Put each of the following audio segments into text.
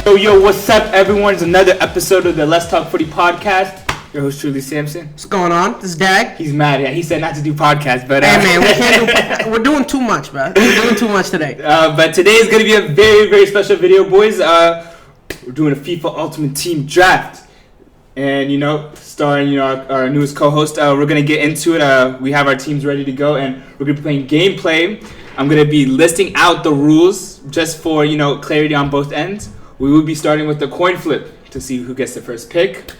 Yo, what's up, everyone? It's another episode of the Let's Talk Footy podcast. Your host, Truly Sampson. What's going on? This is Dag. He's mad. Yeah, he said not to do podcasts, but... Hey, man, we can't do... We're doing too much, bro. We're doing too much today. But today is going to be a very, very special video, boys. We're doing a FIFA Ultimate Team draft. And, starring, our newest co-host. We're going to get into it. We have our teams ready to go, and we're going to be playing gameplay. I'm going to be listing out the rules just for, clarity on both ends. We will be starting with the coin flip to see who gets the first pick.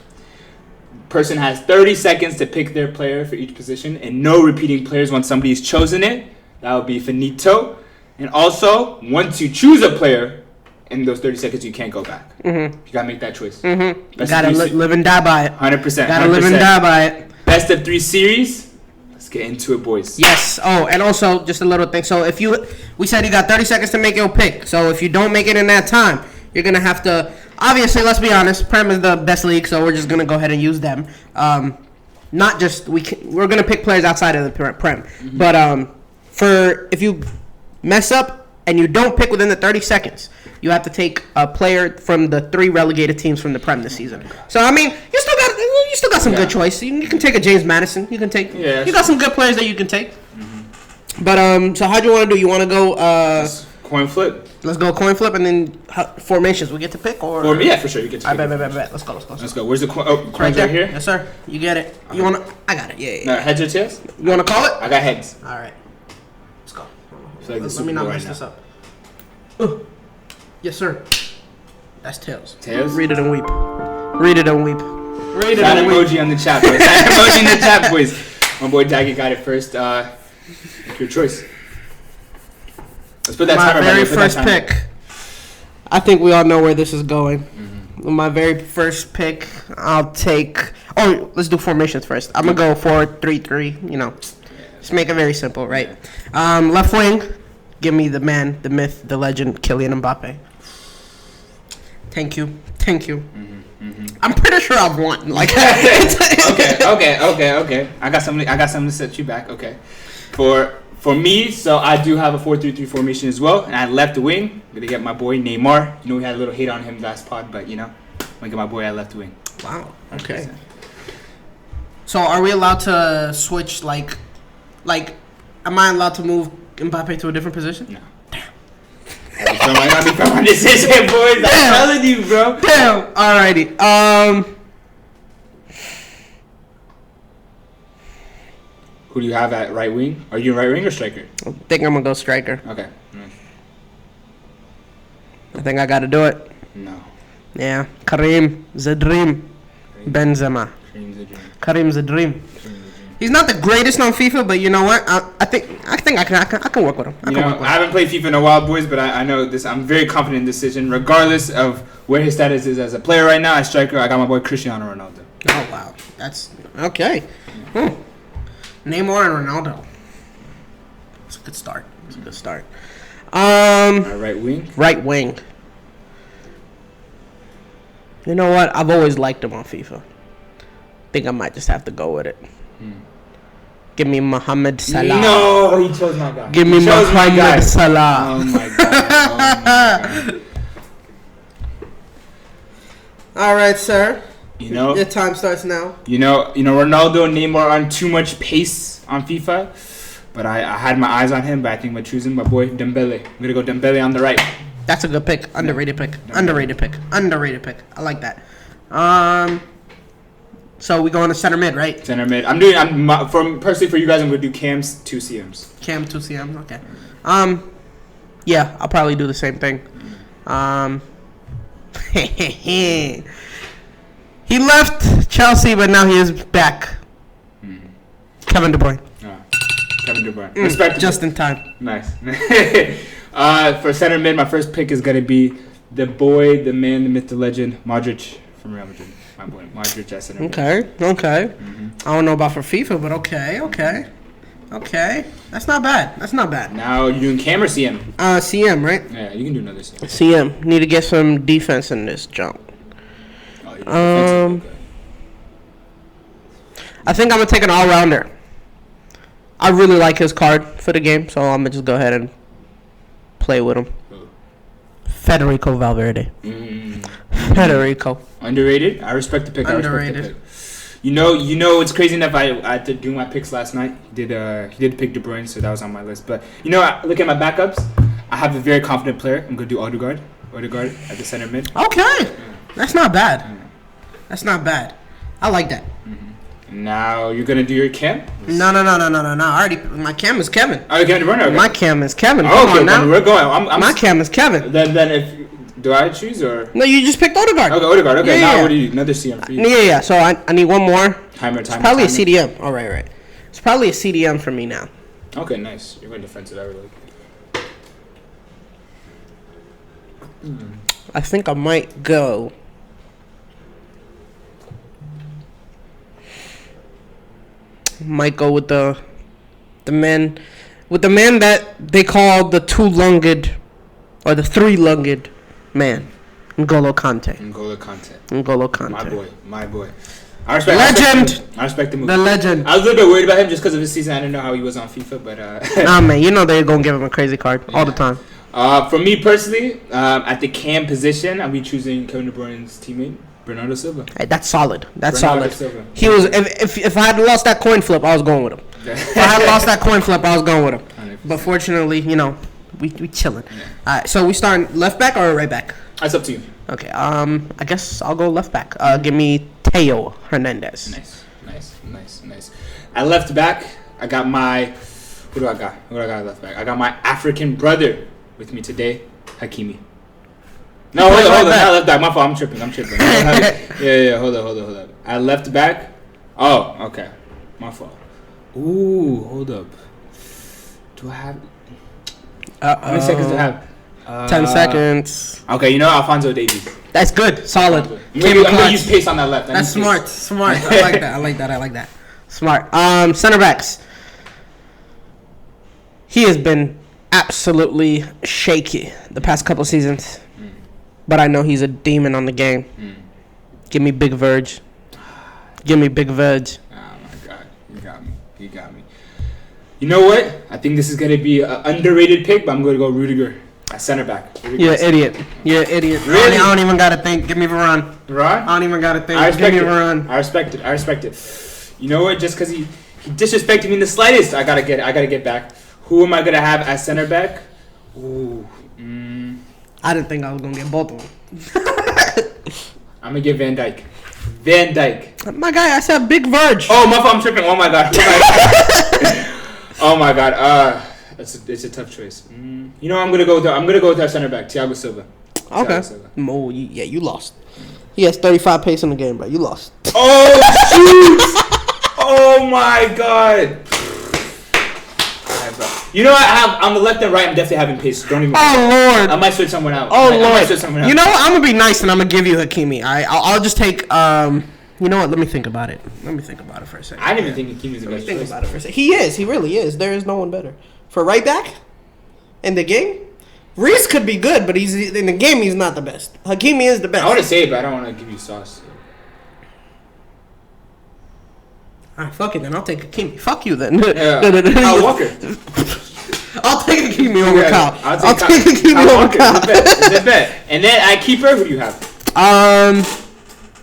Person has 30 seconds to pick their player for each position, and no repeating players once somebody's chosen it. That will be finito. And also, once you choose a player, in those 30 seconds, you can't go back. Mm-hmm. You gotta make that choice. Mm-hmm. You gotta live and die by it. 100%. Gotta live and die by it. Best of 3 series. Let's get into it, boys. Yes. Oh, and also, just a little thing. So, we said you got 30 seconds to make your pick. So, if you don't make it in that time, you're going to have to, obviously, let's be honest, Prem is the best league, so we're just going to go ahead and use them. Not just, we're going to pick players outside of the Prem. Mm-hmm. But if you mess up and you don't pick within the 30 seconds, you have to take a player from the 3 relegated teams from the Prem this season. So, I mean, you still got some good choice. You can take a James Madison. You got some good players that you can take. Mm-hmm. But, so how do you want to do? You want to go... coin flip. Let's go coin flip and then formations. We get to pick or yeah, for sure you get to pick. I bet. Let's go. Where's the coin? Oh, coins right here. Yes, sir. You get it. You wanna? I got it. Yeah. No, heads or tails? You wanna call it? I got heads. All right. Let's go. Let me not mess this up. Yes, sir. That's tails. Tails. Read it and weep. Sign emoji on the chat, boys. Sign emoji in the chat, boys. My boy Daggy got it first. Your choice. Let's put that my timer very first pick. I think we all know where this is going. Mm-hmm. My very first pick, I'll take... Oh, let's do formations first. I'm going to go 4-3-3, Just make it very simple, right? Left wing, give me the man, the myth, the legend, Kylian Mbappe. Thank you. Mm-hmm. I'm pretty sure I've won. Okay. I got something to set you back. Okay. For me, so I do have a 4-3-3 formation as well, and I left the wing. I'm gonna get my boy Neymar. We had a little hate on him last pod, but I'm gonna get my boy at left wing. Wow. Okay. 100%. So are we allowed to switch like am I allowed to move Mbappe to a different position? No. Damn. I gotta be from my decision, boys. I'm telling you, bro. Damn. Alrighty. Who do you have at right wing? Are you right wing or striker? I think I'm going to go striker. Okay. Nice. I think I got to do it. No. Yeah. Karim Zadrim Benzema. Karim Zadrim. He's not the greatest on FIFA, but you know what? I think I can work with him. I haven't played FIFA in a while, boys, but I know this. I'm very confident in this decision, regardless of where his status is as a player right now. As striker, I got my boy Cristiano Ronaldo. Oh, wow. That's okay. Yeah. Neymar and Ronaldo. It's a good start. Right wing? Right wing. You know what? I've always liked him on FIFA. Think I might just have to go with it. Give me Mohamed Salah. No, he chose my guy. Give me Mohamed Salah. Oh my god. All right, sir. Your time starts now. Ronaldo and Neymar aren't too much pace on FIFA, but I had my eyes on him. But I think I'm choosing my boy Dembele. I'm gonna go Dembele on the right. That's a good pick. Underrated pick. Underrated pick. I like that. So we go on to center mid, right? Center mid. Personally for you guys, I'm gonna do Cam's 2 CMs. Cam 2 CMs. Okay. Yeah, I'll probably do the same thing. He left Chelsea, but now he is back. Kevin De Bruyne. Kevin De Bruyne. Respect. Just in time. Nice. For center mid, my first pick is going to be the boy, the man, the myth, the legend, Modric from Real Madrid. My boy, Modric at center mid. Okay. Mm-hmm. I don't know about for FIFA, but okay. That's not bad. Now, you're doing Cam or CM? CM, right? Yeah, you can do another CM. CM. Need to get some defense in this jump. I think I'm going to take an all-rounder. I really like his card for the game, so I'm going to just go ahead and play with him. Federico Valverde. Federico. Underrated. I respect the pick. Underrated. I respect the pick. You know, it's crazy enough. I had to do my picks last night. He did pick De Bruyne, so that was on my list. But look at my backups. I have a very confident player. I'm gonna do Odegaard at the center mid. Okay, that's not bad. That's not bad. I like that. Now you're gonna do your cam. No. Already, my cam is Kevin. Oh, you're gonna run. Okay. My cam is Kevin. Oh, Come okay, on now. then we're going. My cam is Kevin. Then if do I choose or? No, you just picked Odegaard. Okay, Odegaard. Okay, Yeah, now yeah. what do you? Another CM for you. Yeah. So I need one more. Timer. It's probably a CDM. Oh, right. It's probably a CDM for me now. Okay, nice. You're going defensive. I really like it. I think I might go. Might go with the man that they call the two-lunged or the three-lunged man, N'Golo Kante. N'Golo Kante. My boy. I respect. Legend. I respect the move. The legend. I was a little bit worried about him just because of his season. I didn't know how he was on FIFA, but Nah, man, you know they're gonna give him a crazy card all the time. For me personally, at the cam position, I'll be choosing Kevin De Bruyne's teammate, Bernardo Silva. Hey, that's solid. That's Bernardo solid. Silva. He was. If I had lost that coin flip, I was going with him. If I had lost that coin flip, I was going with him. 100%. But fortunately, we chilling. All right, so we starting left back or right back? That's up to you. Okay. I guess I'll go left back. Give me Teo Hernandez. Nice. At left back, I got my. Who do I got at left back? I got my African brother with me today, Hakimi. No, hold on. Not left back. My fault. I'm tripping. Yeah. Hold up. At left back. Oh, okay. My fault. Ooh, hold up. Do I have? How many seconds do I have? 10 seconds. Okay, Alphonso Davies. That's good. Solid. I'm gonna use pace on that left. That's smart. I like that. Smart. Center backs. He has been absolutely shaky the past couple seasons, but I know he's a demon on the game. Give me Big Verge. Oh my God, you got me. You know what? I think this is gonna be an underrated pick, but I'm gonna go Rudiger at center back. You're an idiot. Really? I don't even gotta think. Give me Varane. Varane? I don't even gotta think. Give me Varane. I respect it. You know what? Just because he disrespected me in the slightest, I gotta get back. Who am I gonna have at center back? Ooh. I didn't think I was gonna get both of them. I'm gonna get Van Dijk. My guy, I said Big Verge. Oh, my fault. I'm tripping. Oh my God. Oh my God. It's a tough choice. I'm gonna go with our center back, Thiago Silva. Okay. Oh, you lost. He has 35 pace in the game, bro. You lost. Oh shoot! Oh my God. I have on the left and right. I'm definitely having pace. Don't even. Oh Lord! I might switch someone out. I might switch someone out. You know what? I'm gonna be nice and I'm gonna give you Hakimi. I'll just take. You know what? Let me think about it. For a second. I didn't even think Hakimi's the best. Think about it for a second. He is. He really is. There is no one better for right back in the game. Reese could be good, but he's in the game. He's not the best. Hakimi is the best. I want to say it, but I don't want to give you sauce. Alright, fuck it then. I'll take Hakimi. Fuck you then. Yeah. Kyle Walker. I'll take Hakimi over Kyle. I'll take Hakimi over Kyle. It's a bet. And then at keeper, who do you have?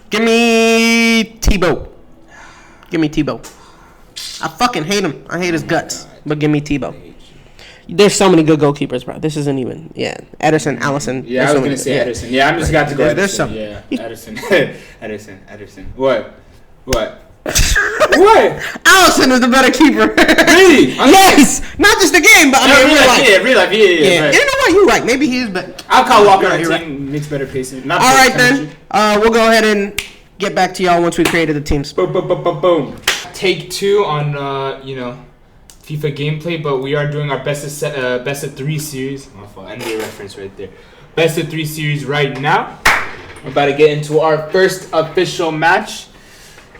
Give me Tebow. I fucking hate him. I hate his guts. But give me Tebow. There's so many good goalkeepers, bro. This isn't even. Yeah. Ederson, Allison. Yeah, I was going to say Ederson. Yeah, I'm just got to go Ederson. There's some. Yeah, Ederson. What? What? Allison is the better keeper. Really? Yes. Not just the game, but I mean, real life. Yeah. You know what? You're right. Maybe he is better. I'll call Walker on the team. Makes better pacing. All right, then. We'll go ahead and get back to y'all once we created the teams. Boom. Take 2 on, FIFA gameplay, but we are doing our best of 3 series. My fault. NBA reference right there. Best of 3 series right now. We're about to get into our first official match.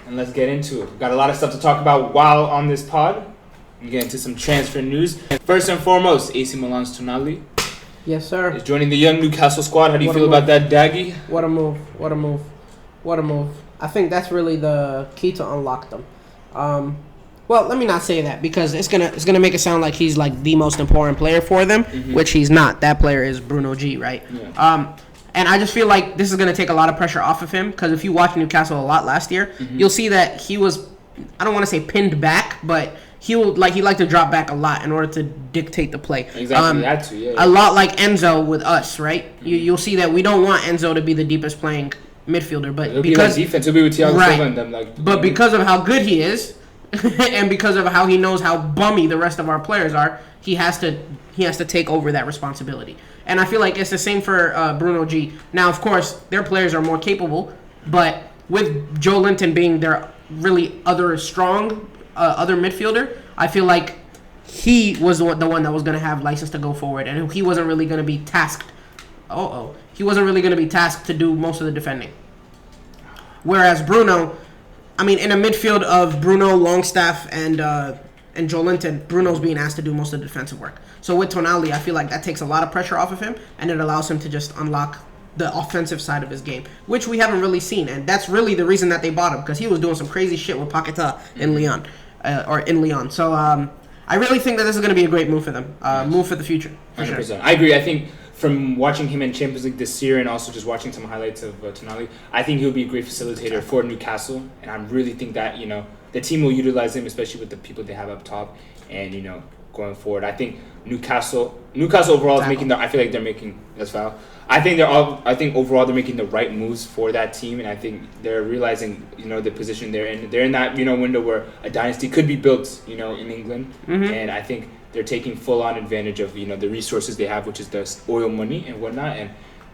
And let's get into it. We've got a lot of stuff to talk about while on this pod. We get into some transfer news. First and foremost, AC Milan's Tonali Yes, sir. is joining the young Newcastle squad. How do you feel about that, Daggy? What a move. I think that's really the key to unlock them. Well, let me not say that because it's gonna make it sound like he's like the most important player for them, which he's not. That player is Bruno G, right? Yeah. And I just feel like this is going to take a lot of pressure off of him because if you watch Newcastle a lot last year, you'll see that he was, I don't want to say pinned back, but he liked to drop back a lot in order to dictate the play. Exactly, had to, yeah. A lot like Enzo with us, right? You'll see that we don't want Enzo to be the deepest playing midfielder, but It'll because be like defense, it'll be with Thiago Silva and them, but because of how good he is, and because of how he knows how bummy the rest of our players are, he has to take over that responsibility. And I feel like it's the same for Bruno G. Now, of course, their players are more capable, but with Joe Linton being their really other strong other midfielder, I feel like he was the one that was going to have license to go forward, and he wasn't really going to be tasked. He wasn't really going to be tasked to do most of the defending. Whereas Bruno, I mean, in a midfield of Bruno, Longstaff, and Joe Linton, Bruno's being asked to do most of the defensive work. So with Tonali, I feel like that takes a lot of pressure off of him, and it allows him to just unlock the offensive side of his game, which we haven't really seen. And that's really the reason that they bought him, because he was doing some crazy shit with Paquetá in Lyon. So I really think that this is going to be a great move for them, move for the future. 100%. Sure. I agree. I think from watching him in Champions League this year and also just watching some highlights of Tonali, I think he'll be a great facilitator for Newcastle. And I really think that, the team will utilize him, especially with the people they have up top and, going forward. I think Newcastle overall is making I feel like they're making that's foul. I think overall they're making the right moves for that team, and I think they're realizing, the position they're in. They're in that, window where a dynasty could be built, in England. And I think they're taking full on advantage of, the resources they have, which is the oil money and whatnot. And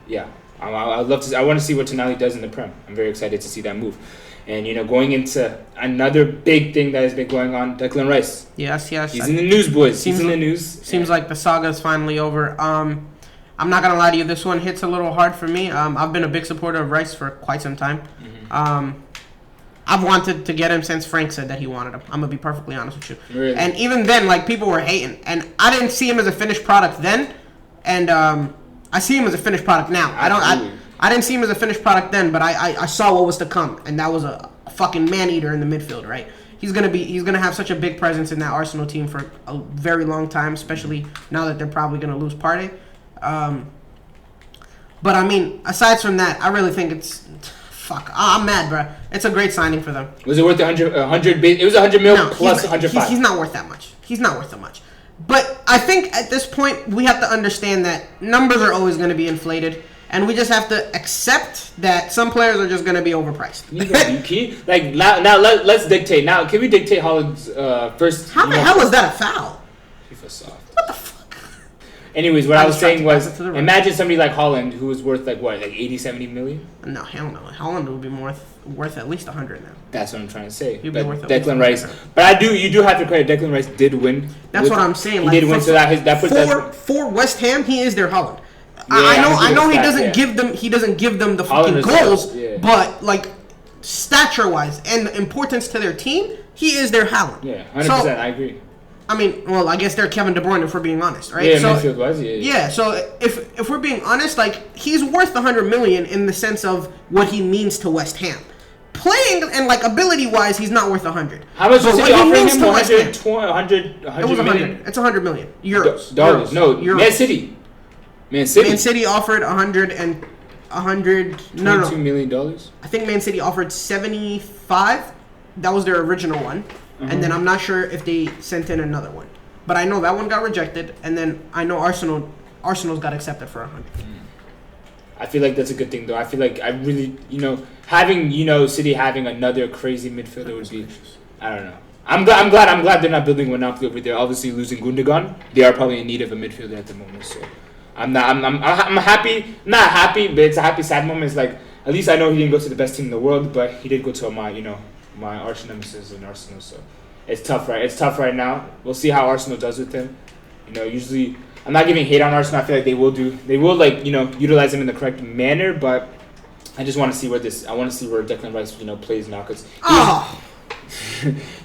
yeah, I want to see what Tonali does in the Prem. I'm very excited to see that move. And, going into another big thing that has been going on, Declan Rice. Yes. He's in the news, boys. He's in the news. Seems like the saga is finally over. I'm not going to lie to you. This one hits a little hard for me. I've been a big supporter of Rice for quite some time. I've wanted to get him since Frank said that he wanted him. I'm going to be perfectly honest with you. Really? And even then, people were hating. And I didn't see him as a finished product then. And I see him as a finished product now. I didn't see him as a finished product then, but I saw what was to come, and that was a fucking man-eater in the midfield, right? He's gonna have such a big presence in that Arsenal team for a very long time, especially now that they're probably gonna lose Partey. But I mean, aside from that, I really think it's I'm mad, bro. It's a great signing for them. Was it worth 100? It was 100 mil plus 105. He's not worth that much. He's not worth that much. But I think at this point we have to understand that numbers are always going to be inflated. And we just have to accept that some players are just going to be overpriced. Let's dictate. Now, can we dictate Haaland's first? How the hell is that a foul? FIFA soft. What the fuck? Anyways, what I was saying was, imagine somebody like Haaland who was worth 80, 70 million? No, hell no. Haaland would be worth at least 100 now. That's what I'm trying to say. He'd be worth Declan Rice. But you do have to credit Declan Rice did win. That's what I'm saying. He did win, so that puts for West Ham, he is their Haaland. Yeah, I know he doesn't give them the fucking goals, but stature wise and importance to their team, he is their Haaland. Yeah, 100%. I agree. I mean, well, I guess they're Kevin De Bruyne if we're being honest, right? Yeah, midfield wise, yeah. Yeah, so if we're being honest, he's worth 100 million in the sense of what he means to West Ham. Playing and ability wise, he's not worth 100. How much was he offering him? 100 it was 100. It's 100 million euros. Dollars. No, euros. Man City offered 100 and 100. $22 million. I think Man City offered 75. That was their original one, and then I'm not sure if they sent in another one. But I know that one got rejected, and then I know Arsenal's got accepted for 100. I feel like that's a good thing, though. I feel like I really, having City having another crazy midfielder would be, I don't know. I'm glad they're not building Monopoly over there. Obviously, losing Gundogan, they are probably in need of a midfielder at the moment. So. I'm happy. Not happy, but it's a happy, sad moment. It's at least I know he didn't go to the best team in the world, but he did go to my arch nemesis in Arsenal. So it's tough, right? It's tough right now. We'll see how Arsenal does with him. Usually I'm not giving hate on Arsenal. I feel like they will utilize him in the correct manner, but I just want to see where Declan Rice plays now because.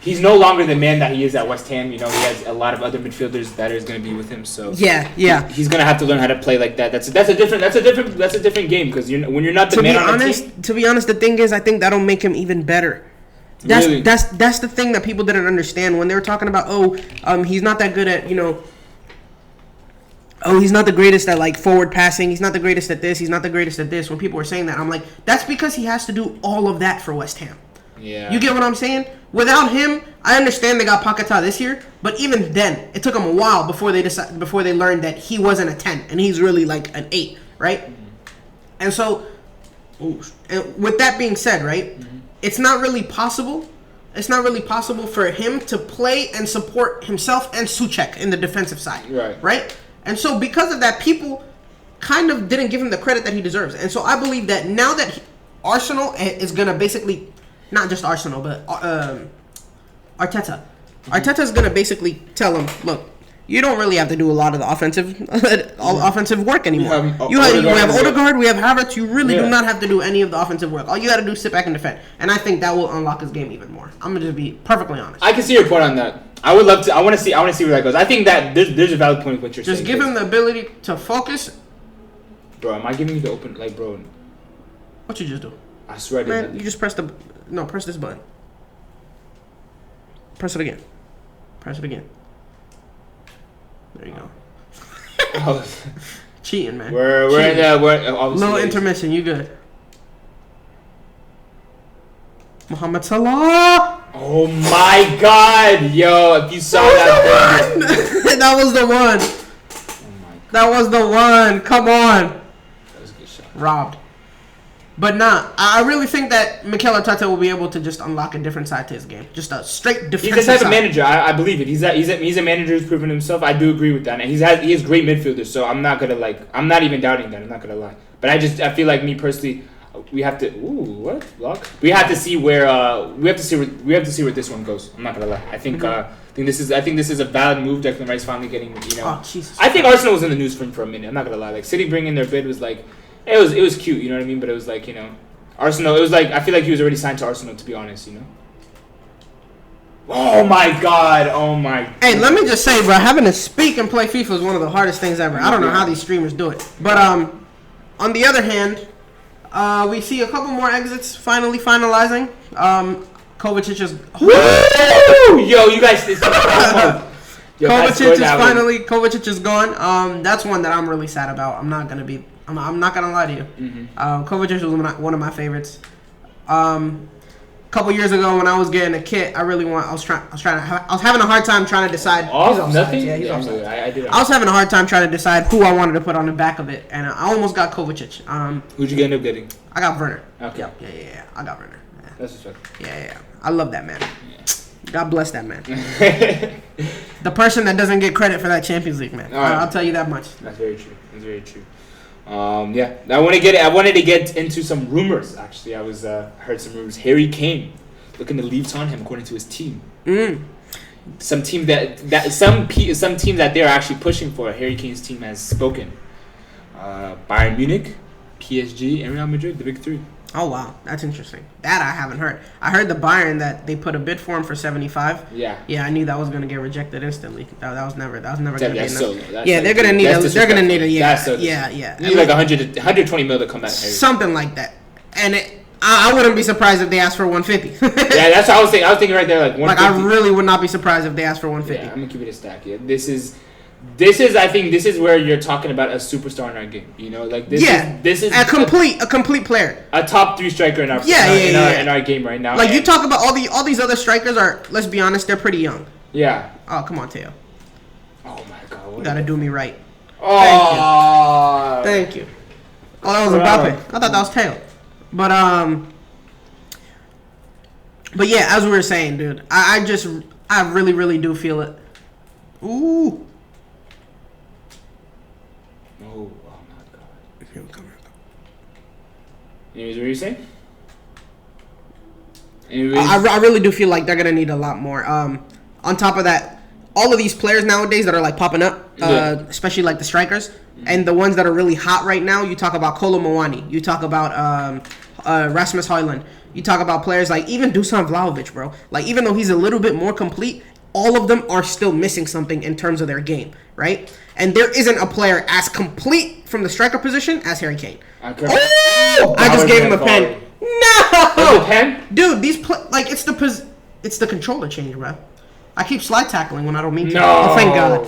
He's no longer the man that he is at West Ham. He has a lot of other midfielders that is going to be with him. So yeah, he's going to have to learn how to play like that. That's a different game because when you're not the man on the team. To be honest, the thing is, I think that'll make him even better. That's the thing that people didn't understand when they were talking about. He's not that good at oh, he's not the greatest at like forward passing. He's not the greatest at this. He's not the greatest at this. When people were saying that, I'm like, that's because he has to do all of that for West Ham. Yeah. You get what I'm saying? Without him, I understand they got Paquetá this year, but even then, it took them a while before they learned that he wasn't a 10 and he's really like an 8, right? Mm-hmm. And so, and with that being said, right, it's not really possible. It's not really possible for him to play and support himself and Souček in the defensive side, right? And so, because of that, people kind of didn't give him the credit that he deserves. And so, I believe that now that Arsenal is gonna basically. Not just Arsenal, but Arteta. Arteta is going to basically tell him, look, you don't really have to do a lot of the offensive work anymore. We have Odegaard, we have Havertz. You really do not have to do any of the offensive work. All you got to do is sit back and defend. And I think that will unlock his game even more. I'm going to just be perfectly honest. I can see your point on that. I would love to. I want to see where that goes. I think that there's a valid point with what you're saying. Just give him the ability to focus. Bro, am I giving you the open, like, bro? What you just do? I swear, man, you just press the. No, press this button. Press it again. Press it again. There you go. Cheating, man. We're in little intermission. You good? Mohamed Salah. Oh my God, yo! If you saw that, that was the one. Oh my God. That was the one. Come on. That was a good shot. Robbed. But nah, I really think that Mikel Arteta will be able to just unlock a different side to his game. Just a straight defensive He's the type side. of manager. I believe it. He's a manager who's proven himself. I do agree with that. And he has great midfielders. So I'm not even doubting that. I'm not gonna lie. But I feel like me personally, we have to. Ooh, what block? We have to see where this one goes. I'm not gonna lie. I think this is a valid move. Declan Rice finally getting Oh, Jesus. I think Arsenal was in the news for him for a minute. I'm not gonna lie. Like City bringing their bid was like. It was cute, you know what I mean? But it was like, Arsenal, it was like, I feel like he was already signed to Arsenal, to be honest, Oh my God, Hey, let me just say, bro, having to speak and play FIFA is one of the hardest things ever. I don't know how these streamers do it. But on the other hand, we see a couple more exits finally finalizing. Kovacic is... Woo! Yo, you guys... Kovacic is gone. That's one that I'm really sad about. I'm not gonna lie to you. Kovacic was one of my favorites. Couple years ago when I was getting a kit, I was having a hard time trying to decide. Nothing. Yeah, he's offside. I was having a hard time trying to decide who I wanted to put on the back of it, and I almost got Kovacic. Who'd you end up getting? I got Werner. Okay. Yeah. I got Werner. Yeah. That's what's up. Yeah. I love that man. Yeah. God bless that man. The person that doesn't get credit for that Champions League, man. Right. I'll tell you that much. That's very true. Yeah, I wanted to get into some rumors. Actually, I heard some rumors. Harry Kane looking to leave Tottenham according to his team. Some team some teams that they're actually pushing for. Harry Kane's team has spoken. Bayern Munich, PSG, and Real Madrid, the big three. Oh wow, that's interesting. That I haven't heard. I heard the Bayern that they put a bid for him for 75. Yeah. Yeah, I knew that was gonna get rejected instantly. That was never gonna be enough. They're gonna need a yeah. You need like 120 mil to come back. Something like that. And I wouldn't be surprised if they asked for 150. Yeah, that's what I was thinking. I was thinking right there like 150. Like I really would not be surprised if they asked for 150. Yeah, I'm gonna keep it a stack. Yeah, I think this is where you're talking about a superstar in our game. This is a complete player, a top 3 striker in our in our game right now. Like you talk about all these other strikers are. Let's be honest, they're pretty young. Yeah. Oh come on, Teo. Oh my God. You gotta do me right. Oh. Thank you. Oh, that was Mbappe. I thought that was Teo. But yeah, as we were saying, dude, I really really do feel it. Ooh. Oh my God. Anyways, what are you saying? I really do feel like they're going to need a lot more. On top of that, all of these players nowadays that are like popping up, especially like the strikers, and the ones that are really hot right now, you talk about Kolo Muani, you talk about Rasmus Højlund, you talk about players like even Dusan Vlahovic, bro. Like even though he's a little bit more complete, all of them are still missing something in terms of their game, right? And there isn't a player as complete from the striker position as Harry Kane. I just gave him a pen. No! A pen? Dude, it's the controller change, bro. I keep slide tackling when I don't mean to. No. Oh, thank God.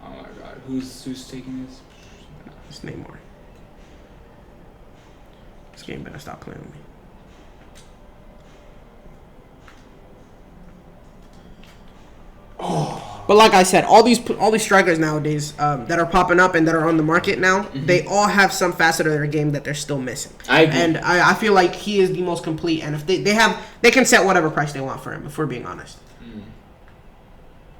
Oh my God. Who's taking this? It's Neymar. This game better stop playing with me. But like I said, all these strikers nowadays that are popping up and that are on the market now, they all have some facet of their game that they're still missing. I agree. And I feel like he is the most complete. And if they can set whatever price they want for him, if we're being honest.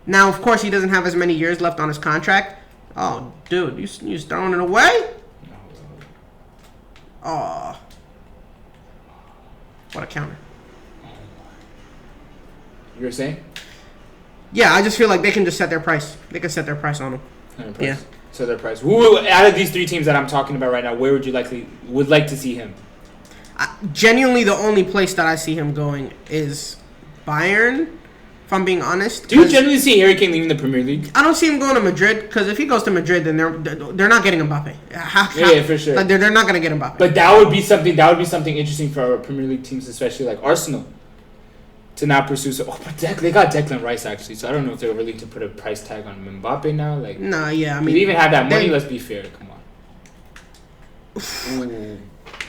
Now, of course, he doesn't have as many years left on his contract. Oh, dude, you just throwing it away? Oh, what a counter! You were saying? Yeah, I just feel like they can just set their price. They can set their price on him. Yeah. So their price. Out of these three teams that I'm talking about right now, where would you like to see him? Genuinely, the only place that I see him going is Bayern. If I'm being honest. Do you generally see Harry Kane leaving the Premier League? I don't see him going to Madrid because if he goes to Madrid, then they're not getting Mbappe. Yeah, for sure. Like they're not going to get Mbappe. But that would be something interesting for our Premier League teams, especially like Arsenal, to not pursue. But they got Declan Rice actually, so I don't know if they're willing to put a price tag on Mbappe now. Like, nah, yeah, I mean, they even have that money. Let's be fair. Come on.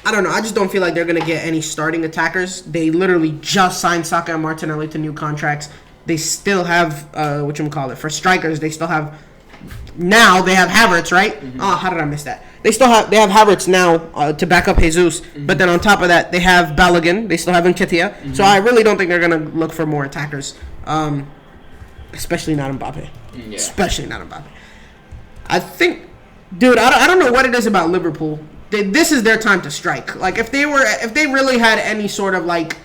I don't know. I just don't feel like they're going to get any starting attackers. They literally just signed Saka and Martinelli to new contracts. They still have for strikers. They still have now. They have Havertz, right? Oh, how did I miss that? They have Havertz now to back up Jesus. But then on top of that, they have Balogun. They still have Nketiah. So I really don't think they're gonna look for more attackers, especially not Mbappe. Yeah. Especially not Mbappe. I think, dude, I don't know what it is about Liverpool. This is their time to strike. Like if they really had any sort of like.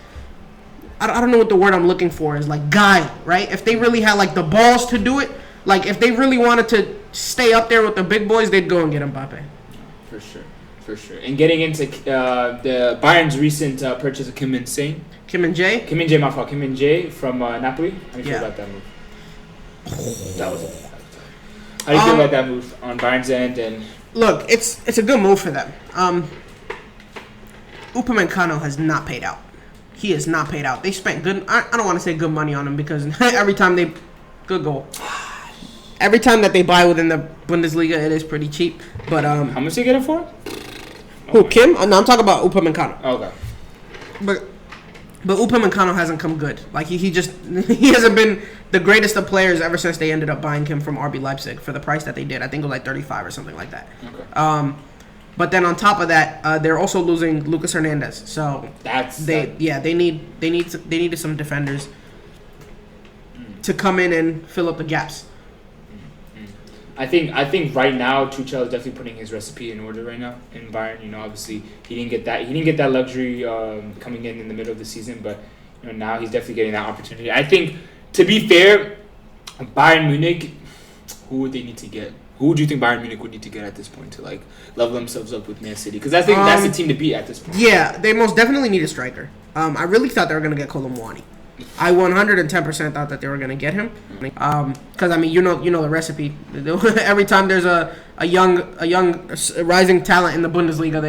I don't know what the word I'm looking for is, like guile, right? If they really had like the balls to do it, like if they really wanted to stay up there with the big boys, they'd go and get Mbappe. For sure. And getting into the Bayern's recent purchase of Kim Min-jae. My fault. Kim Min-jae from Napoli. How do you feel about that move? That was it. How do you feel about that move on Bayern's end? And look, it's a good move for them. Upamecano has not paid out. He is not paid out. They spent good. I don't want to say good money on him because every time good goal. Every time that they buy within the Bundesliga, it is pretty cheap. But how much they get it for? Who, Kim? No, I'm talking about Upamecano. Okay. But Upamecano hasn't come good. Like he hasn't been the greatest of players ever since they ended up buying him from RB Leipzig for the price that they did. I think it was like 35 or something like that. Okay. But then on top of that, they're also losing Lucas Hernandez. So they needed some defenders to come in and fill up the gaps. I think right now Tuchel is definitely putting his recipe in order right now in Bayern. You know, obviously he didn't get that luxury coming in the middle of the season, but you know now he's definitely getting that opportunity. I think, to be fair, Bayern Munich, who would they need to get? Who do you think Bayern Munich would need to get at this point to like level themselves up with Man City? Because I think that's the team to beat at this point. Yeah, they most definitely need a striker. I really thought they were gonna get Kolomwani. I 110% thought that they were gonna get him. Because I mean, you know the recipe. Every time there's a young rising talent in the Bundesliga,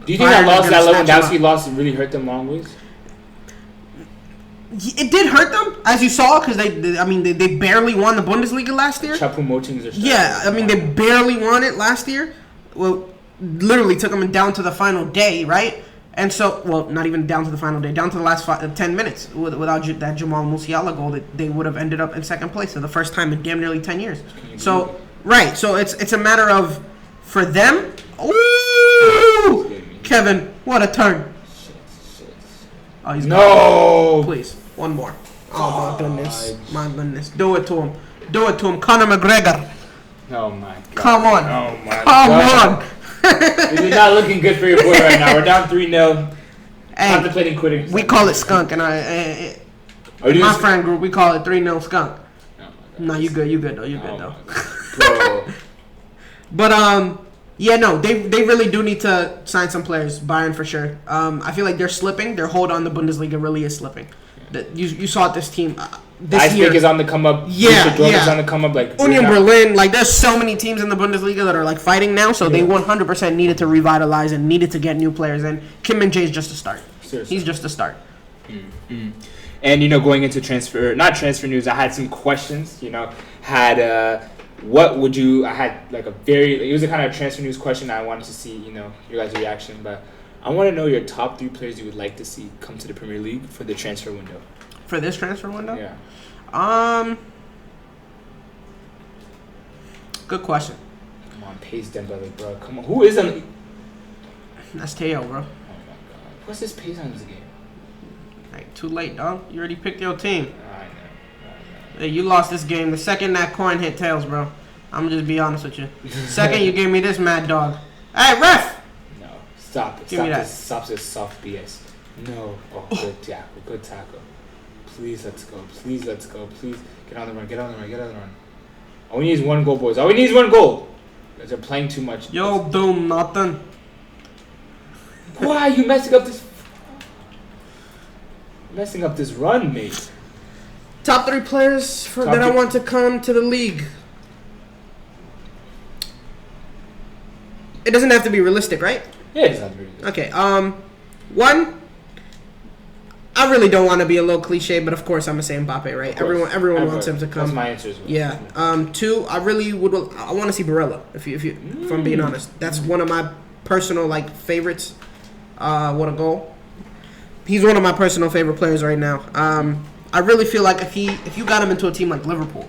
do you think that Lewandowski loss really hurt them long ways? It did hurt them, as you saw, because they barely won the Bundesliga last year. Yeah, I mean they barely won it last year. Well, literally took them down to the final day, right? And so, well, not even down to the final day, down to the last 10 minutes. Without that Jamal Musiala goal, that they would have ended up in second place for the first time in damn nearly 10 years. So, right, so it's a matter of, for them, ooh, Kevin, what a turn. Oh, he's gone. Please, one more. Oh, my goodness. Do it to him. Conor McGregor. Oh, my God. Come on. Oh, my God. This is not looking good for your boy right now. We're down 3-0. Contemplating quitting. We call it skunk, and my friend group, we call it 3-0 skunk. No, you good though. Bro. But yeah, no, they really do need to sign some players. Bayern for sure. I feel like they're slipping. Their hold on the Bundesliga really is slipping. You saw this team this year. Leipzig is on the come up. Yeah. Is on the come up. Like Union Berlin. Like there's so many teams in the Bundesliga that are like fighting now. So they 100% needed to revitalize and needed to get new players in. Kim Min-jae is just a start. Seriously. He's just a start. Mm-hmm. And going into not transfer news, I had some questions. Had what would you? I had like it was a kind of transfer news question. I wanted to see your guys' reaction, but I want to know your top 3 players you would like to see come to the Premier League for the transfer window. For this transfer window? Yeah. Good question. Come on, Pace Dembele, bro. Come on, who is on? That's Teo, bro. Oh my god, what's his pace on this game? Like, too late, dog. You already picked your team. I know. Hey, you lost this game the second that coin hit tails, bro. I'm gonna just be honest with you. Second, you gave me this mad dog. Hey, ref! No, stop it. Stop this soft BS. No. Oh, good tackle. Good tackle. Please, let's go. Please, let's go. Please, get on the run. Get on the run. All we need is 1 goal, boys. All we need is 1 goal. You guys are playing too much. Yo, Doom, nothing. Why are you messing up this run, mate? Top 3 players that I want to come to the league. It doesn't have to be realistic, right? Yeah, it doesn't have to be realistic. Okay. 1. I really don't want to be a little cliche, but of course I'm gonna say Mbappe, right? Everyone wants him to come. That's my answer as well. Yeah. 2. I really would. I want to see Barella. If I'm being honest, that's one of my personal favorites. What a goal! He's one of my personal favorite players right now. I really feel like if you got him into a team like Liverpool,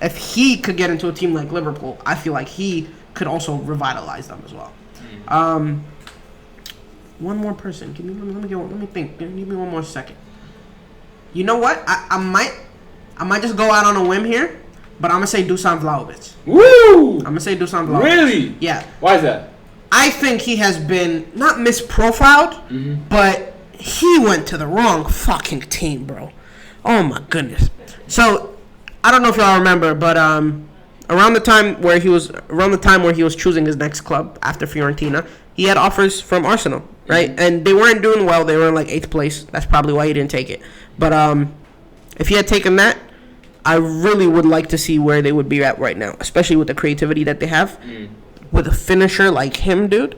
if he could get into a team like Liverpool, I feel like he could also revitalize them as well. One more person. Let me think. Give me 1 more second. You know what? I might just go out on a whim here, but I'm gonna say Dusan Vlahovic. Woo! I'm gonna say Dusan Vlahovic. Really? Yeah. Why is that? I think he has been not misprofiled, but he went to the wrong fucking team, bro. Oh my goodness. So I don't know if y'all remember, but around the time where he was choosing his next club after Fiorentina, he had offers from Arsenal, right? And they weren't doing well. They were in 8th place. That's probably why he didn't take it. But if he had taken that, I really would like to see where they would be at right now, especially with the creativity that they have. With a finisher like him, dude.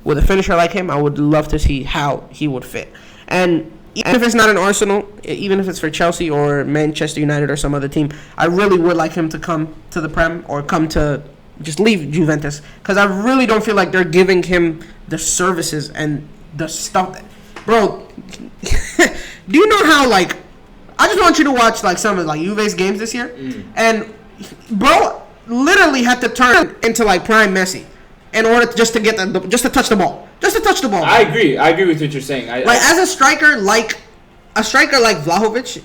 With a finisher like him, I would love to see how he would fit. And even if it's not an Arsenal, even if it's for Chelsea or Manchester United or some other team, I really would like him to come to the Prem or come to just leave Juventus, because I really don't feel like they're giving him the services and the stuff. Bro, do you know how I just want you to watch some of Juve's games this year, and bro literally had to turn into prime Messi in order to touch the ball. I agree with what you're saying. As a striker like Vlahovic,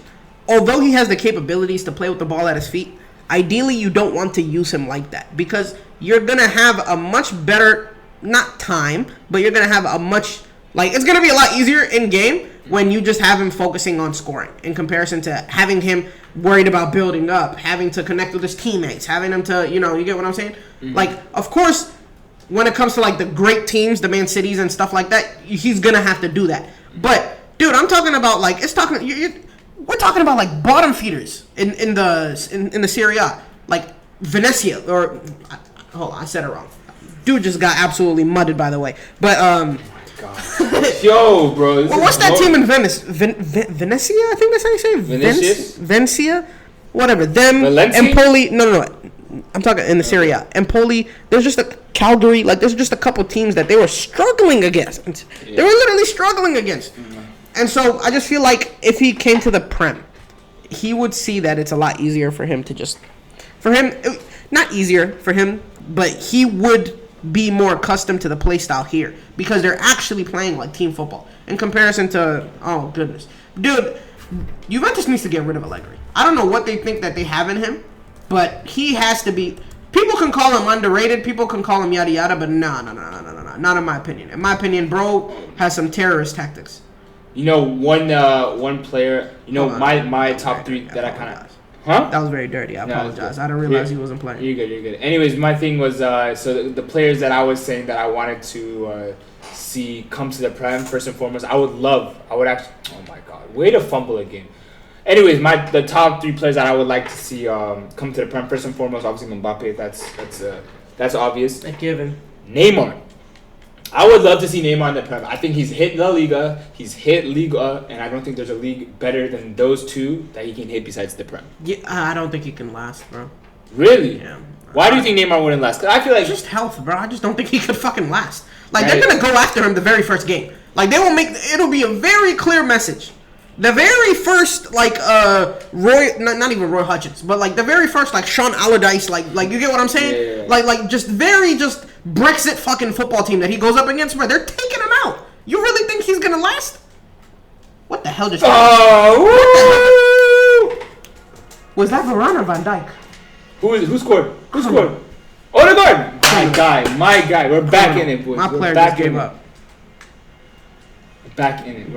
although he has the capabilities to play with the ball at his feet, ideally you don't want to use him like that, because you're gonna have a much better, not time, but you're gonna have a much it's gonna be a lot easier in game when you just have him focusing on scoring, in comparison to having him worried about building up, having to connect with his teammates, having him to, you get what I'm saying? Of course, when it comes to the great teams, the Man Cities and stuff like that, he's gonna have to do that. But dude, I'm talking about we're talking about bottom feeders in the Serie A, Venezia, or hold on, I said it wrong. Dude just got absolutely mudded, by the way. But God. Yo, bro. Well, what's that team in Venice? Venezia? I think that's how you say it. Venecia? Whatever. Them. Valencia? Empoli. No. I'm talking in the Serie A. Empoli. There's just a Calgary. There's just a couple teams that they were struggling against. Yeah. They were literally struggling against. And so I just feel like if he came to the Prem, he would see that it's a lot easier for him to not easier for him, but he would be more accustomed to the play style here, because they're actually playing team football in comparison to, oh goodness, dude, Juventus needs to get rid of Allegri. I don't know what they think that they have in him, but he has to be. People can call him underrated, people can call him yada yada, but no, not in my opinion. In my opinion, bro has some terrorist tactics. One player, my top 3 that I kind of. Huh? That was very dirty. I apologize. I didn't realize he wasn't playing. You're good. Anyways, my thing was, so the players that I was saying that I wanted to see come to the Prem, first and foremost, I would actually, oh my God, way to fumble a game. Anyways, the top 3 players that I would like to see come to the Prem, first and foremost, obviously Mbappe, that's obvious. A given. Neymar. I would love to see Neymar in the Prem. I think he's hit La Liga, he's hit Liga, and I don't think there's a league better than those two that he can hit besides the Prem. Yeah, I don't think he can last, bro. Really? Yeah. Why do you think Neymar wouldn't last? Because I feel like just health, bro. I just don't think he could fucking last. Like, they're gonna go after him the very first game. Like, they will make it'll be a very clear message. The very first, like, not even Roy Hutchins, but like the very first, like Sean Allardyce, like you get what I'm saying? Yeah. Like just Brexit fucking football team that he goes up against, bro. They're taking him out. You really think he's gonna last? What the hell just happened? Oh, Was that Varane or Van Dijk? Who scored? Who scored? Odegaard! My guy. We're back in it, boys. My player back just gave up. Back in it. I'm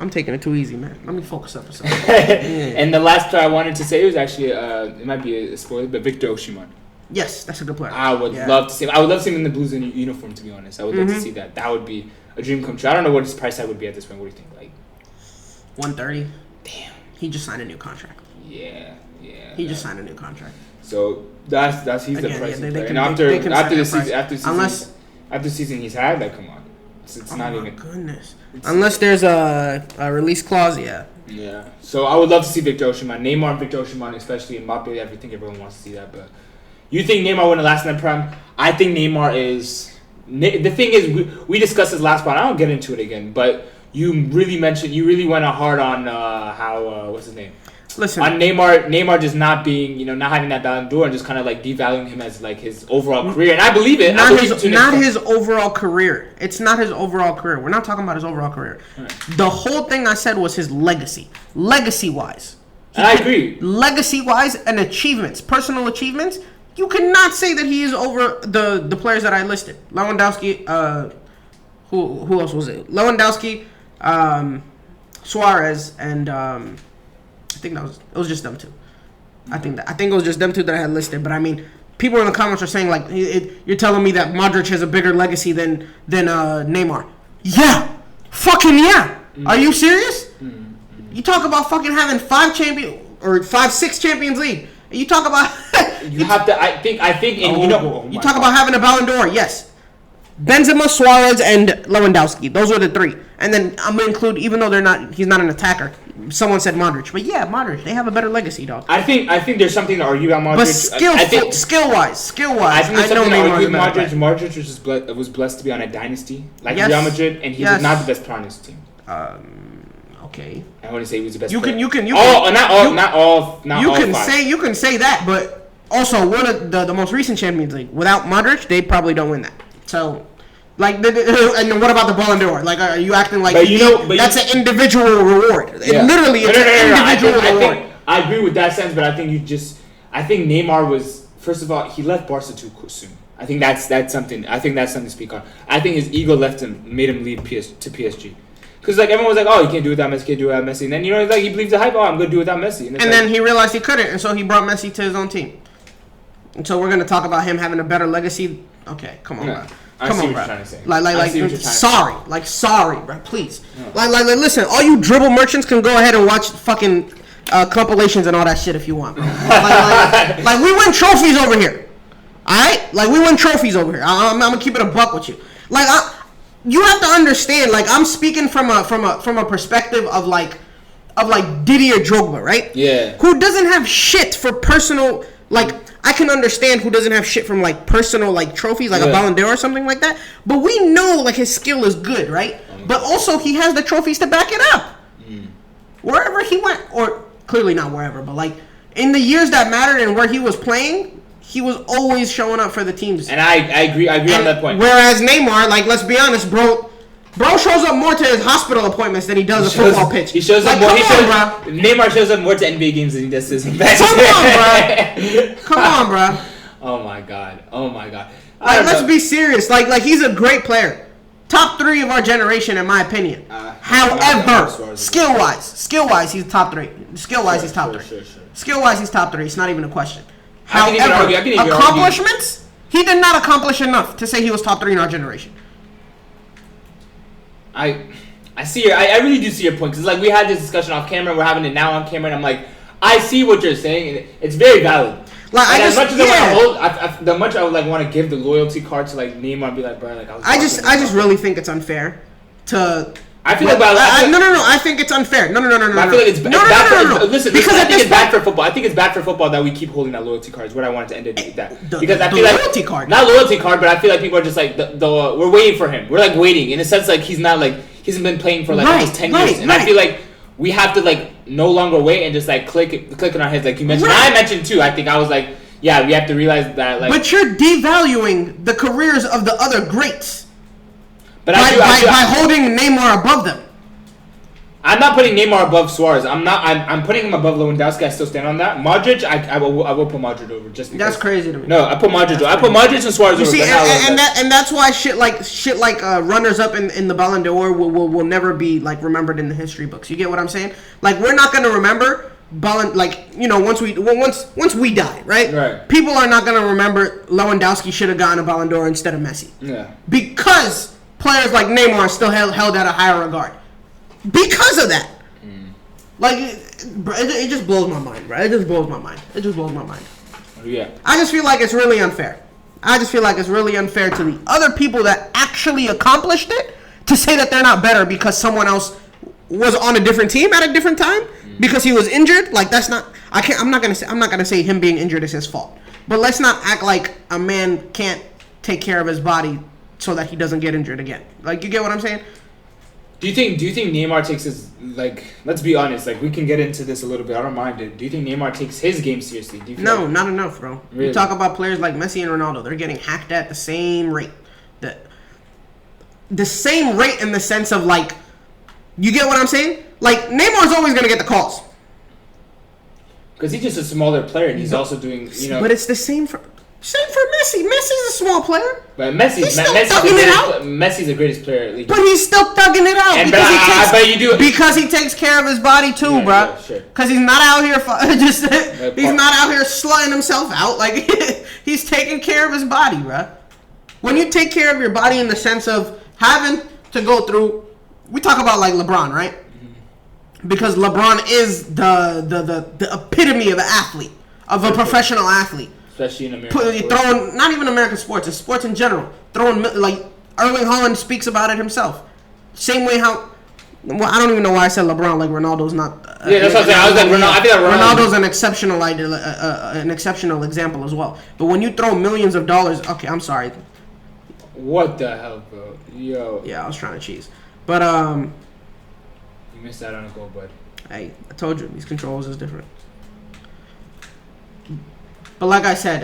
taking it too easy, man. Let me focus up or something. And the last player I wanted to say was actually it might be a spoiler, but Victor Osimhen. Yes, that's a good player. I would love to see him. I would love to see him in the Blues uniform, to be honest. I would love to see that. That would be a dream come true. I don't know what his price tag would be at this point. What do you think? Like 130. Damn. He just signed a new contract. Yeah. He just signed a new contract. So he's the price. And after season he's had, like, come on. It's not even. Goodness. Unless there's a release clause, yeah. Yeah. So I would love to see Victor Osimhen, Neymar, and Victor Osimhen, especially Mbappe. I think everyone wants to see that. But you think Neymar wouldn't last in the prime? I think Neymar is. The thing is, we discussed this last part. I don't get into it again, but you really went hard on how what's his name? Listen, on Neymar just not being, not having that Ballon d'Or and just kind of like devaluing him as like his overall career. And I believe it. Not his overall career. It's not his overall career. We're not talking about his overall career. Right. The whole thing I said was his legacy. Legacy-wise. And I agree. Legacy-wise and achievements, personal achievements, you cannot say that he is over the players that I listed. Lewandowski, who else was it? Lewandowski, Suarez, and I think it was just them two. I think it was just them two that I had listed. But I mean, people in the comments are saying like, you're telling me that Modric has a bigger legacy than Neymar. Yeah, fucking yeah. Are you serious? You talk about fucking having 6 Champions League. And you talk about you have to. I think, and you talk about having a Ballon d'Or. Yes. Benzema, Suarez, and Lewandowski. Those are the 3. And then I'm gonna include, even though he's not an attacker. Someone said Modric, but yeah, Modric. They have a better legacy, dog. I think there's something to argue about Modric. But skill-wise, I think know Neymar is better. Modric was blessed to be on a dynasty like Real Madrid, and he was not the best player on his team. Okay. I wouldn't say he was the best. You can say that, but also one of the most recent Champions League without Modric, they probably don't win that. So. Like, and what about the Ballon d'Or? Like, are you acting like that's an individual reward? Yeah. It's an individual reward. I agree with that sense, but I think I think Neymar was, first of all, he left Barca too soon. I think that's something. I think that's something to speak on. I think his ego made him leave to PSG. Because like everyone was like, oh, you can't do it without Messi, And then he believes the hype. Oh, I'm gonna do it without Messi. And then he realized he couldn't, and so he brought Messi to his own team. And so we're gonna talk about him having a better legacy. Okay, come on, bro. Come on, bro. Sorry, bro. Please. No. Like, listen. All you dribble merchants can go ahead and watch fucking compilations and all that shit if you want, bro. like we win trophies over here. All right, like we win trophies over here. I'm gonna keep it a buck with you. Like, you have to understand. Like, I'm speaking from a perspective of like Didier Drogba, right? Yeah. Who doesn't have shit for personal like. I can understand who doesn't have shit from like personal like trophies, like a Ballon d'Or or something like that. But we know like his skill is good, right? But also he has the trophies to back it up. Wherever he went, or clearly not wherever, but like in the years that mattered and where he was playing, he was always showing up for the teams. And I agree on that point. Whereas Neymar, like let's be honest, bro shows up more to his hospital appointments than he does a football pitch. He shows up more. Neymar shows up more to NBA games than he does to his best. Come on, bro. Oh my god. Like, let's be serious. Like he's a great player. Top 3 of our generation, in my opinion. However, skill-wise, he's top 3. Skill-wise, he's top 3. Sure. Skill-wise, he's top 3. It's not even a question. However, accomplishments, he did not accomplish enough to say he was top 3 in our generation. I see I really do see your point, because like we had this discussion off camera, we're having it now on camera, and I'm like, I see what you're saying, and it's very valid. Like, as much as I would like want to give the loyalty card to like Neymar and be like, bro, like I just really think it's unfair to I feel like, no. I think it's unfair. No. I feel like it's no. Listen, because I think it's bad for football. I think it's bad for football that we keep holding that loyalty card. Is what I wanted to end it with that. Because I feel like loyalty card, not loyalty card, but I feel like people are just like we're waiting for him. We're like waiting in a sense, like he hasn't been playing for like almost 10 years, and I feel like we have to like no longer wait and just like click in our heads, like you mentioned. I mentioned too. I think I was like, yeah, we have to realize that like. But you're devaluing the careers of the other greats. But by holding Neymar above them. I'm not putting Neymar above Suarez. I'm putting him above Lewandowski. I still stand on that. Modric, I will put Modric over just because. That's crazy to me. No, I put Modric. I put Modric and Suarez over. See, and that's why shit like runners up in the Ballon d'Or will never be like remembered in the history books. You get what I'm saying? Like we're not gonna remember once we die, right? Right. People are not gonna remember Lewandowski should have gotten a Ballon d'Or instead of Messi. Yeah. Because players like Neymar are still held at a higher regard. Because of that. Like, it just blows my mind, bro. It just blows my mind. Yeah. I just feel like it's really unfair. To the other people that actually accomplished it to say that they're not better because someone else was on a different team at a different time because he was injured. Like, that's not. I'm not gonna say him being injured is his fault. But let's not act like a man can't take care of his body so that he doesn't get injured again. Like, you get what I'm saying? Do you think Neymar takes his, like, let's be honest, like, we can get into this a little bit, I don't mind it. Do you think Neymar takes his game seriously? No, not enough, bro. Really? You talk about players like Messi and Ronaldo, they're getting hacked at the same rate. The same rate in the sense of, like, you get what I'm saying? Like, Neymar's always going to get the calls. Because he's just a smaller player, and he's also doing, But it's the same for Messi. Messi's a small player. But Messi's the greatest player. But he's still thugging it out. And I bet you do. Because he takes care of his body too, bro. Yeah, sure. Because he's not out here he's not out here slutting himself out. Like, he's taking care of his body, bro. When you take care of your body in the sense of having to go through, we talk about like LeBron, right? Because LeBron is the epitome of an athlete, of a professional athlete. Especially in American not even American sports, it's sports in general. Like, Erling Haaland speaks about it himself. Same way how, I don't even know why I said LeBron, like Ronaldo's not. That's what I'm saying. I was like, I feel like Ronaldo's an exceptional example as well. But when you throw millions of dollars, okay, I'm sorry. What the hell, bro? Yo. Yeah, I was trying to cheese. But, you missed out on a goal, bud. Hey, I told you, these controls is different. But like I said,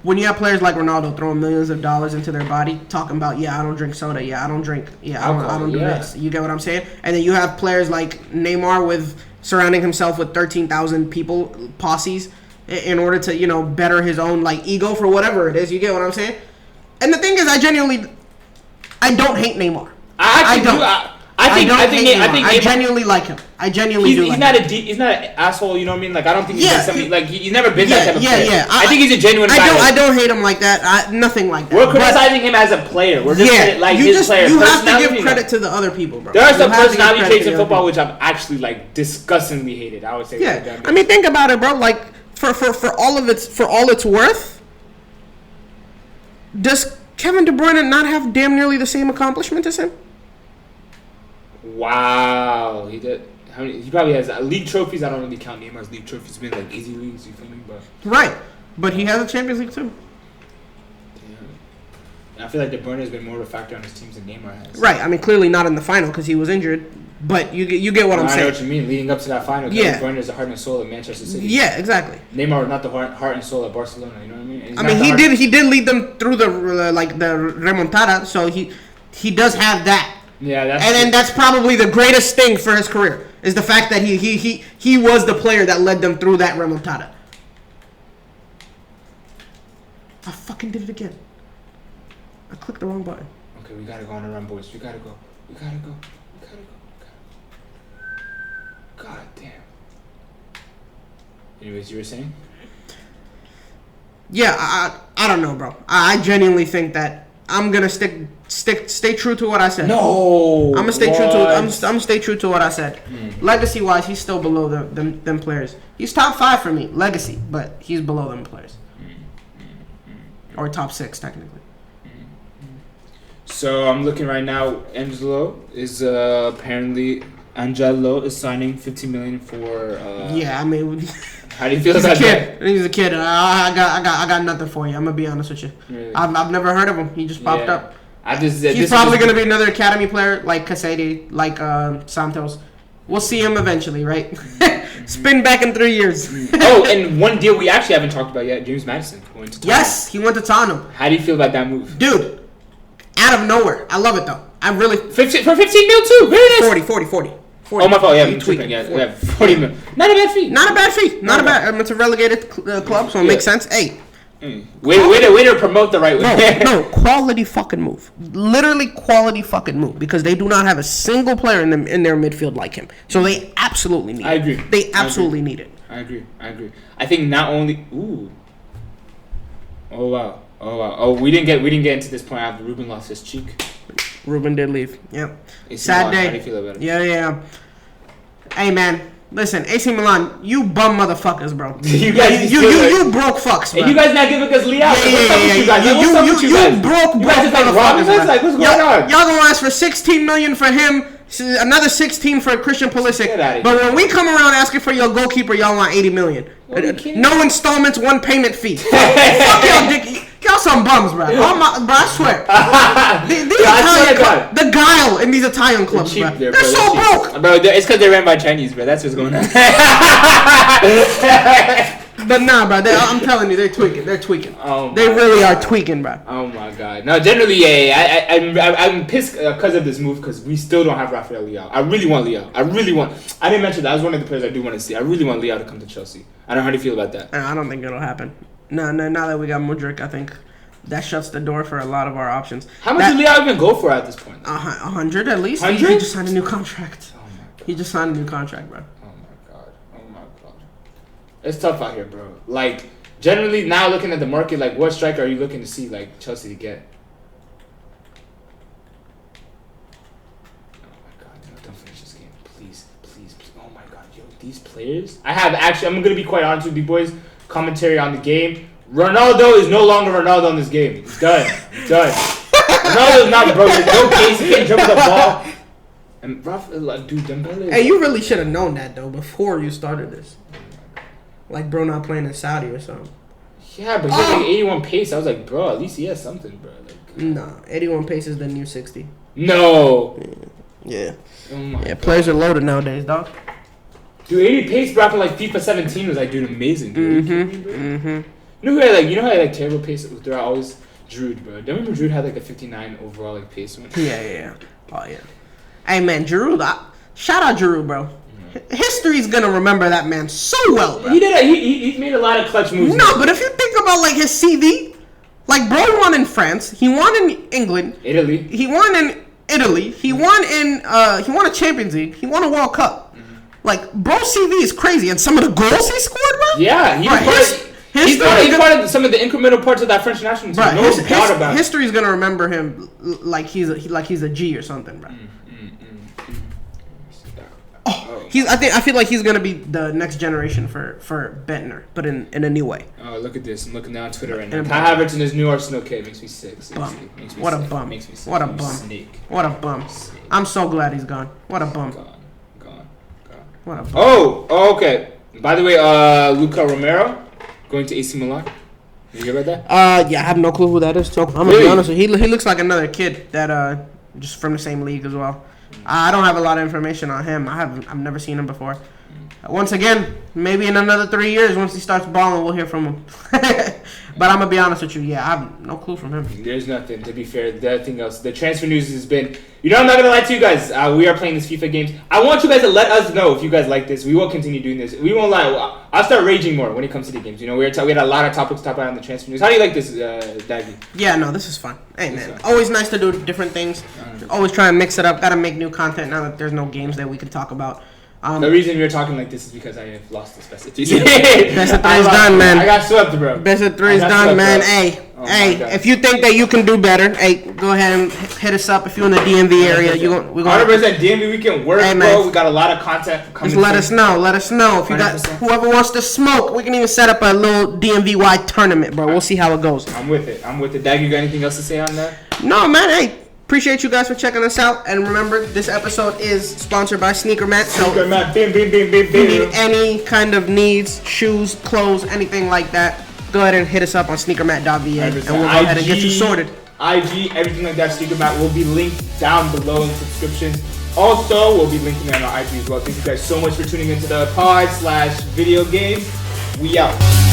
when you have players like Ronaldo throwing millions of dollars into their body, talking about, I don't drink soda, I don't drink, I don't do this. You get what I'm saying? And then you have players like Neymar with surrounding himself with 13,000 people, posses, in order to, better his own like ego for whatever it is. You get what I'm saying? And the thing is, I don't hate Neymar. I don't. I genuinely like him. I genuinely do. He's not an asshole. You know what I mean? Like, I don't think he's something like he's never been that type of player. Yeah. I think he's a genuine guy. I don't hate him like that. Nothing like that. We're criticizing him as a player. We're just his player. You have to give credit to the other people, bro. There are some personality traits in football which I've actually like disgustingly hated. I would say. Yeah. I mean, think about it, bro. Like, for all its worth, does Kevin De Bruyne not have damn nearly the same accomplishment as him? Wow, he did. How many? He probably has league trophies. I don't really count Neymar's league trophies. It's been like easy leagues. You feel me? But right, but he has a Champions League too. Yeah. I feel like De Bruyne has been more of a factor on his teams than Neymar has. Right. I mean, clearly not in the final because he was injured. But you get what I'm saying. I know what you mean. Leading up to that final, De Bruyne is the heart and soul of Manchester City. Yeah, exactly. Neymar was not the heart and soul of Barcelona. You know what I mean? I mean, he did lead them through the remontada, so he does have that. Yeah, then that's probably the greatest thing for his career is the fact that he was the player that led them through that remontada. I fucking did it again. I clicked the wrong button. Okay, we gotta go on a run, boys. We gotta go. God damn. Anyways, you were saying? Yeah, I don't know, bro. I genuinely think that I'm gonna stay true to what I said. No, I'm gonna stay true to. I'm gonna stay true to what I said. Legacy wise, he's still below them players. He's top 5 for me, legacy, but he's below them players, or top 6 technically. So I'm looking right now. Angelo is signing 15 million for. Yeah, I mean, how do you feel he's a about kid. that? He's a kid. I got nothing for you. I'm gonna be honest with you. Really? I've never heard of him. He just popped up. He's probably gonna be another academy player like Casady, like Santos. We'll see him eventually, right? Spin back in 3 years. And one deal we actually haven't talked about yet, James Madison going to Tottenham. Yes, he went to Tottenham. How do you feel about that move? Dude, out of nowhere. I love it, though. I really... 15 mil, too. Very nice. 40. Oh, my fault. Yeah, 40 mil. Not a bad fee. Not a bad. It's a relegated club, so it makes sense. Hey. Way to promote the right way. No, quality fucking move. Literally quality fucking move, because they do not have a single player in their midfield like him. So they absolutely need it. I agree. They absolutely need it. I agree. I think not only. Ooh. Oh wow. Oh, we didn't get into this point after Ruben lost his cheek. Ruben did leave. Yep. Sad day. How do you feel about it? Yeah. Hey man. Listen, AC Milan, you bum motherfuckers, bro. you broke fucks, bro. And you guys not giving us Leao. What's up with you guys? You broke motherfuckers, bro. Like, what's going on? Y'all gonna ask for 16 million for him, another 16 for Christian Pulisic. But when we come around asking for your goalkeeper, y'all want 80 million. No installments, one payment fee. Fuck y'all, dick. Y'all some bums, bro. Bro, I swear. The guile in these Italian clubs, bro. They're so broke. Bro, it's because they're ran by Chinese, bro. That's what's going on. But nah, bro. I'm telling you, they're tweaking. They really are tweaking, bro. Oh my god. No, generally, yeah. I'm pissed because of this move, because we still don't have Rafael Leao. I really want Leao. I didn't mention that. That was one of the players I do want to see. I really want Leao to come to Chelsea. I don't know how do you feel about that. I don't think it'll happen. No, now that we got Mudryk, I think that shuts the door for a lot of our options. How much did Leao even go for at this point? 100 at least. 100? He just signed a new contract. Oh my god. He just signed a new contract, bro. Oh my god. It's tough out here, bro. Like, generally, now looking at the market, like, what striker are you looking to see, like, Chelsea to get? Oh my god, no, don't finish this game. Please. Oh my god, yo, these players. I'm going to be quite honest with you boys. Commentary on the game. Ronaldo is no longer Ronaldo in this game. It's done. Ronaldo's not broken. No pace. He can't jump the ball. And dude, Dembele. Hey, you really should have known that though before you started this. Like, bro, not playing in Saudi or something. Yeah, but he had like 81 pace. I was like, bro, at least he has something, bro. Like, nah, 81 pace is the new 60. No. Yeah. Oh my God. Players are loaded nowadays, dog. Dude, 80 pace back in like FIFA 17 was like, dude, amazing, dude. You know who had like terrible pace throughout always? Giroud, bro. Do you remember Giroud had like a 59 overall like pace one? Yeah. Oh yeah. Hey man, Giroud. Shout out Giroud, bro. History's gonna remember that man so well, bro. He made a lot of clutch moves. No, but if you think about like his CV, like bro won in France, he won in England, Italy. He won in Italy. He won a Champions League. He won a World Cup. Like, bro, CV is crazy, and some of the goals he scored, bro. Yeah, he's part of some of the incremental parts of that French national team. Bro, No doubt about it. History's gonna remember him like he's a G or something, bro. I feel like he's gonna be the next generation for Bentner, but in a new way. Oh, look at this! I'm looking down on Twitter right now. Kai Havertz in his new Arsenal kit makes me sick. What a bum! What a bum! What a bum! I'm so glad he's gone. What a bum! Gone. What a bum! Oh, okay. By the way, Luca Romero going to AC Milan. Did you hear about that? Yeah, I have no clue who that is. So I'm gonna be honest with you. He looks like another kid that just from the same league as well. I don't have a lot of information on him. I've never seen him before. Once again, maybe in another 3 years, once he starts balling, we'll hear from him. But I'm gonna be honest with you. Yeah, I have no clue from him. There's nothing. To be fair, nothing else. The transfer news has been. I'm not gonna lie to you guys. We are playing these FIFA games. I want you guys to let us know if you guys like this. We will continue doing this. We won't lie. I'll start raging more when it comes to the games. We had a lot of topics to talk about on the transfer news. How do you like this, Daggy? Yeah, no, this is fun. Hey man, always nice to do different things. Always try and mix it up. Gotta make new content now that there's no games that we can talk about. The reason we're talking like this is because I have lost this best of 3. Best of 3 is done, man. I got swept, bro. Best of 3 is done, man. Hey, if you think that you can do better, hey, go ahead and hit us up if you're in the DMV area. We're going 100% DMV. We can work, bro. We got a lot of content coming. Just let us know. Let us know if you got whoever wants to smoke. We can even set up a little DMV-wide tournament, bro. We'll see how it goes. I'm with it. Dag, you got anything else to say on that? No, man. Hey. Appreciate you guys for checking us out. And remember, this episode is sponsored by Sneaker Mat. So Sneaker Mat, bim, bim, bim, bim, if you need bim. any kind of needs, shoes, clothes, anything like that, go ahead and hit us up on sneakermat.va and we'll go ahead and get you sorted. IG, everything like that, Sneaker Mat will be linked down below in the subscription. Also, we'll be linking it on our IG as well. Thank you guys so much for tuning into the pod/video game. We out.